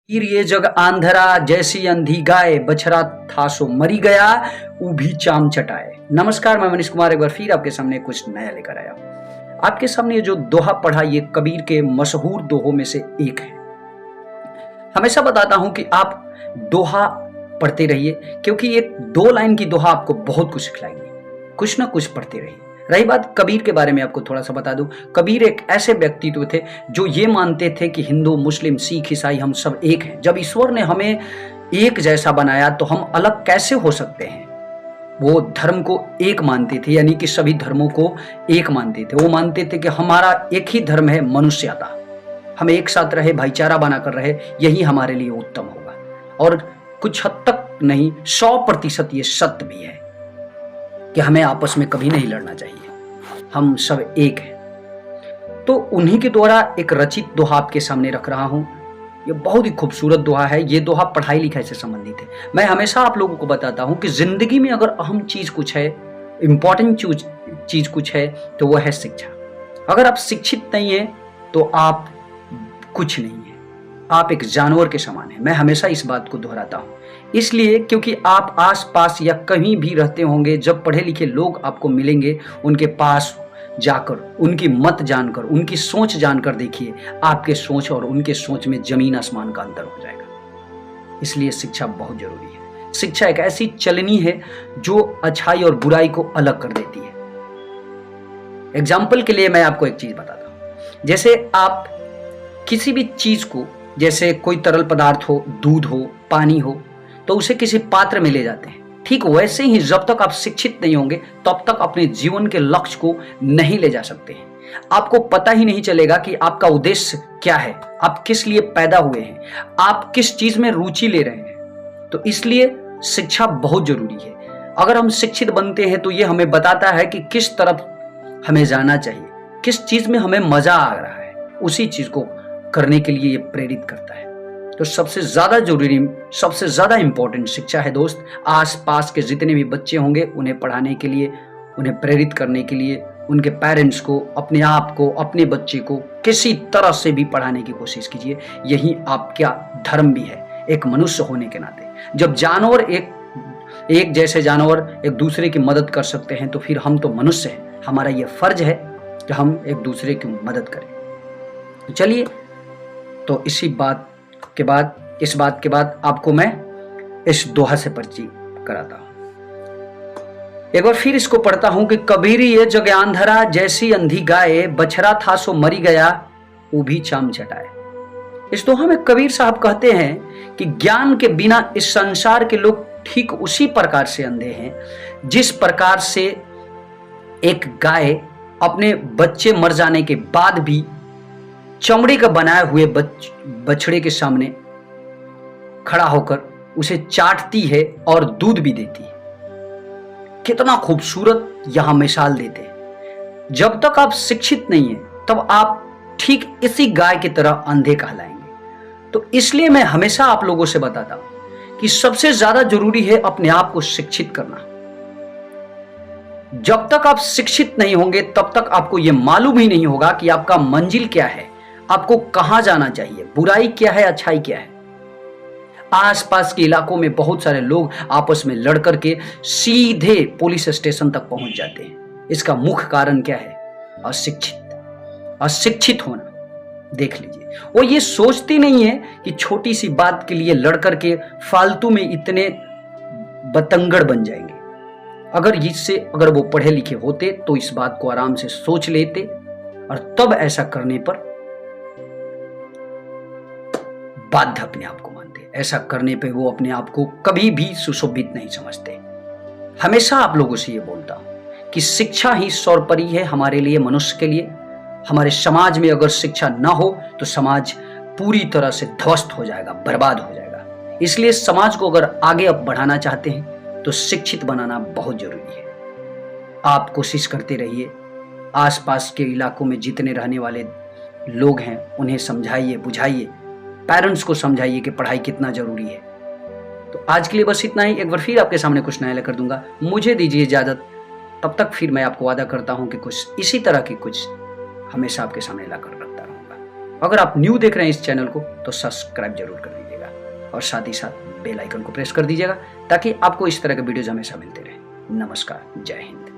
ईर ये जग आंधरा जैसी अंधी गाय बछड़ा था सो मरी गया ऊभी चाम चटाए। नमस्कार, मैं मनीष कुमार एक बार फिर आपके सामने कुछ नया लेकर आया हूं। आपके सामने जो दोहा पढ़ा ये कबीर के मशहूर दोहों में से एक है। हमेशा बताता हूं कि आप दोहा पढ़ते रहिए, क्योंकि ये 2 लाइन की दोहा आपको बहुत कुछ सिखलाएंगे। कुछ ना कुछ पढ़ते रहिए। रही बात कबीर के बारे में, आपको थोड़ा सा बता दूं। कबीर एक ऐसे व्यक्तित्व थे जो ये मानते थे कि हिंदू, मुस्लिम, सिख, ईसाई हम सब एक हैं। जब ईश्वर ने हमें एक जैसा बनाया तो हम अलग कैसे हो सकते हैं। वो धर्म को एक मानते थे, यानी कि सभी धर्मों को एक मानते थे। वो मानते थे कि हमारा एक ही धर्म है, मनुष्यता। हम एक साथ रहे, भाईचारा बनाकर रहे, यही हमारे लिए उत्तम होगा। और कुछ हद तक नहीं, 100% ये सत्य भी है कि हमें आपस में कभी नहीं लड़ना चाहिए। हम सब एक हैं। तो उन्हीं के द्वारा एक रचित दोहा आपके सामने रख रहा हूं। ये बहुत ही खूबसूरत दोहा है। ये दोहा पढ़ाई लिखाई से संबंधित है। मैं हमेशा आप लोगों को बताता हूं कि जिंदगी में अगर अहम चीज कुछ है, इंपॉर्टेंट चीज कुछ है, तो वह है शिक्षा। अगर आप शिक्षित नहीं है तो आप कुछ नहीं है, आप एक जानवर के समान है। मैं हमेशा इस बात को दोहराता हूं, इसलिए क्योंकि आप आसपास या कहीं भी रहते होंगे, जब पढ़े लिखे लोग आपको मिलेंगे, उनके पास जाकर उनकी मत जानकर, उनकी सोच जानकर देखिए, आपके सोच और उनके सोच में जमीन आसमान का अंतर हो जाएगा। इसलिए शिक्षा बहुत जरूरी है। शिक्षा एक ऐसी चलनी है जो अच्छाई और बुराई को अलग कर देती है। एग्जाम्पल के लिए मैं आपको एक चीज बताता हूं। जैसे आप किसी भी चीज को, जैसे कोई तरल पदार्थ हो, दूध हो, पानी हो, तो उसे किसी पात्र में ले जाते हैं। ठीक वैसे ही जब तक आप शिक्षित नहीं होंगे तब तक अपने जीवन के लक्ष्य को नहीं ले जा सकते हैं। आपको पता ही नहीं चलेगा कि आपका उद्देश्य क्या है, आप किस लिए पैदा हुए हैं, आप किस चीज में रुचि ले रहे हैं। तो इसलिए शिक्षा बहुत जरूरी है। अगर हम शिक्षित बनते हैं तो ये हमें बताता है कि किस तरफ हमें जाना चाहिए, किस चीज में हमें मजा आ रहा है, उसी चीज को करने के लिए ये प्रेरित करता है। तो सबसे ज्यादा जरूरी, सबसे ज्यादा इंपॉर्टेंट शिक्षा है दोस्त। आसपास के जितने भी बच्चे होंगे उन्हें पढ़ाने के लिए, उन्हें प्रेरित करने के लिए, उनके पेरेंट्स को, अपने आप को, अपने बच्चे को किसी तरह से भी पढ़ाने की कोशिश कीजिए। यही आपका धर्म भी है, एक मनुष्य होने के नाते। जब जानवर एक जैसे जानवर एक दूसरे की मदद कर सकते हैं, तो फिर हम तो मनुष्य हैं। हमारा यह फर्ज है कि हम एक दूसरे की मदद करें। चलिए, तो इस बात के बाद आपको मैं इस दोहा से परिचय कराता हूं। एक बार फिर इसको पढ़ता हूं कि कबीरी ये जग आंधरा जैसी अंधी गाय बछड़ा था सो मरी गया ऊभी चाम चटाए। इस दोहा में कबीर साहब कहते हैं कि ज्ञान के बिना इस संसार के लोग ठीक उसी प्रकार से अंधे हैं जिस प्रकार से एक गाय अपने बच्चे मर जाने के बाद भी चमड़े का बनाए हुए बछड़े के सामने खड़ा होकर उसे चाटती है और दूध भी देती है। कितना खूबसूरत यहां मिसाल देते हैं। जब तक आप शिक्षित नहीं है तब आप ठीक इसी गाय की तरह अंधे कहलाएंगे। तो इसलिए मैं हमेशा आप लोगों से बताता हूं कि सबसे ज्यादा जरूरी है अपने आप को शिक्षित करना। जब तक आप शिक्षित नहीं होंगे तब तक आपको यह मालूम ही नहीं होगा कि आपका मंजिल क्या है, आपको कहां जाना चाहिए, बुराई क्या है, अच्छाई क्या है। आसपास के इलाकों में बहुत सारे लोग आपस में लड़ करके सीधे पुलिस स्टेशन तक पहुंच जाते हैं। इसका मुख्य कारण क्या है? अशिक्षित होना। देख लीजिए, वो ये सोचती नहीं है कि छोटी सी बात के लिए लड़ करके फालतू में इतने बतंगड़ बन जाएंगे। अगर वो पढ़े लिखे होते तो इस बात को आराम से सोच लेते और तब ऐसा करने पर बाध्य अपने आप को मानते। ऐसा करने पे वो अपने आप को कभी भी सुशोभित नहीं समझते। हमेशा आप लोगों से ये बोलता हूं कि शिक्षा ही सर्वोपरि है हमारे लिए, मनुष्य के लिए। हमारे समाज में अगर शिक्षा ना हो तो समाज पूरी तरह से ध्वस्त हो जाएगा, बर्बाद हो जाएगा। इसलिए समाज को अगर आगे अब बढ़ाना चाहते हैं तो शिक्षित बनाना बहुत जरूरी है। आप कोशिश करते रहिए। आसपास के इलाकों में जितने रहने वाले लोग हैं उन्हें समझाइए, बुझाइए, पेरेंट्स को समझाइए कि पढ़ाई कितना जरूरी है। तो आज के लिए बस इतना ही। एक बार फिर आपके सामने कुछ नया लेकर दूंगा। मुझे दीजिए इजाजत। तब तक फिर मैं आपको वादा करता हूं कि कुछ इसी तरह की कुछ हमेशा आपके सामने लाकर रखता रहूंगा। अगर आप न्यू देख रहे हैं इस चैनल को तो सब्सक्राइब जरूर कर दीजिएगा और साथ ही साथ बेल आइकन को प्रेस कर दीजिएगा ताकि आपको इस तरह के वीडियोज हमेशा मिलते रहे। नमस्कार, जय हिंद।